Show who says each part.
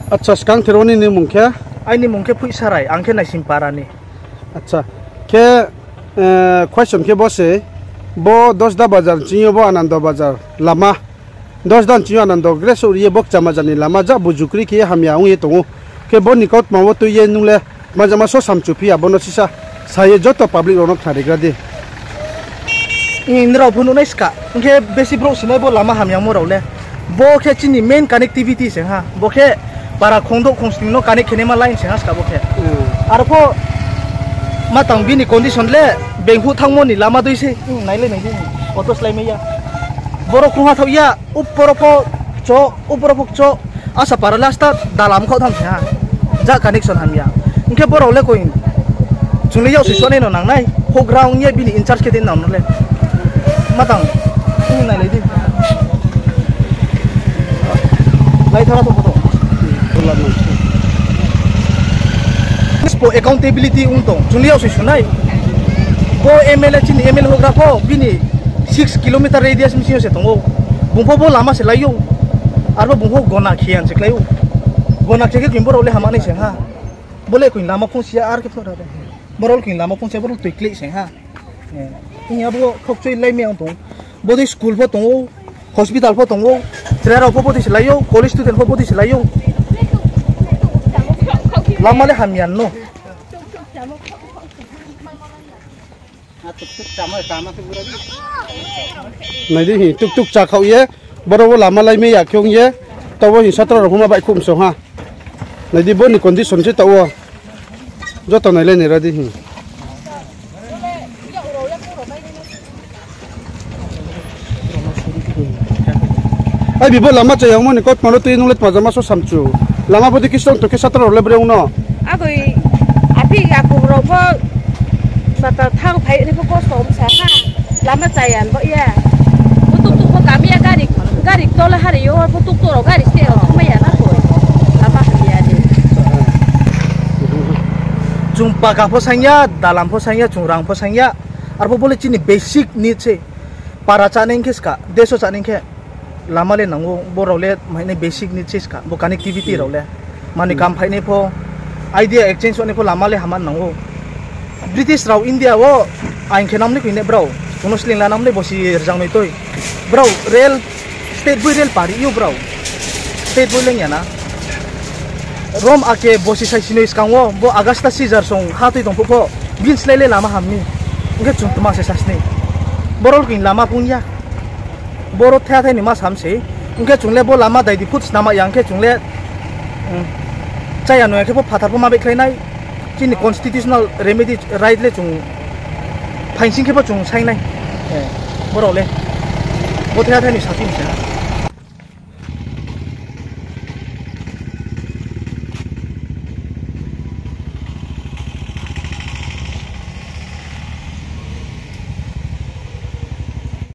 Speaker 1: अच्छा sekarang teroni ni mungkin
Speaker 2: ini mungkin pui sarai angke nai simparani
Speaker 1: अच्छा ke question ke bose bo 10 da bazar cinyo bo anando bazar lama 10 dan cinyo anando greso ye bok chama jani lama ja bujukri ke hamya ung ye tongu ke bo nikot mawo tu ye nule majama so samchupi abono sisa saye joto public ronok thari gradi
Speaker 2: indra bunu naiska ke besi bro sinai bo lama hamya mo role bo ke chini main connectivity se ha bo ke para khongdo khongsting no connect khene ma line se ha ska bo ke arpo matang bini condition le benghu thangmo ni lama doise naile nai auto slai meya boro kruha thoya uporopo cho asa para lasta dalam kho tham ha ja connection hamya inke boro le koin chungli yau sisone no nang nai ho ground ye bini in charge ke din nam le matang naile di lai thara to photo po accountability untong chungliao sisunai bo ML chini ML hogra po bini 6 km radius misio se tongo bungpo bo lama se layo arbo bungpo gona khian se layo gona cheke kimbor ole hamani se ha bole kuin lama phung sia ar ke phora borol kuin lama phung se borol tuikli se ha inya bo khokchoi lai me untong bodi school po tongo hospital po tongo trera po bodi se layo college student po bodi se layo lama le hamian no
Speaker 1: này đi hi tuk tuk cha khau ye boro la ma lai me ya kyong ye tawo hi satra ro huma bai khum so ha này đi boni condition che tawo jo to nai le ne ra di hi ai bi bo lama cha yang mo ni kot maro tu nung let pajama so samchu lama bodi kisong to ke satra ro le breu no
Speaker 3: agoi api aku ro bo sata thang phai ni ko som sa ha lama chayan bo ya putuk tu ko kami ya gari to la hari yo putuk to ro gari se ro ma ya na ko lama ya ni
Speaker 2: jumpa ka phosanya dalam phosanya chungrang phosanya arbo bole chini basic needs se para chaneng kiska deso chaneng ke lama le nango borole maine basic needs ka bo connectivity role mani kam phai ne pho idea exchange ne pho lama le haman nango British raw India wo ain khenam ni kuine bro muslim la nam le bosi rjang noi toy bro rail state boy rail pari yo bro state boy leng yana rom ake bosi sai sinoi skangwo bo agasta caesar song hatoi tong pho bin slele lama hamni nge chung tuma se sasne borol kin lama punya boro thya thai ni ma samse nge chungle bo lama dai di futs nama yang ke chungle chaya no ke pho phathar pho ma be khlainai chini constitutional remedy right le chung phaising ke pa chung sai nai borole bo thya thani satin sa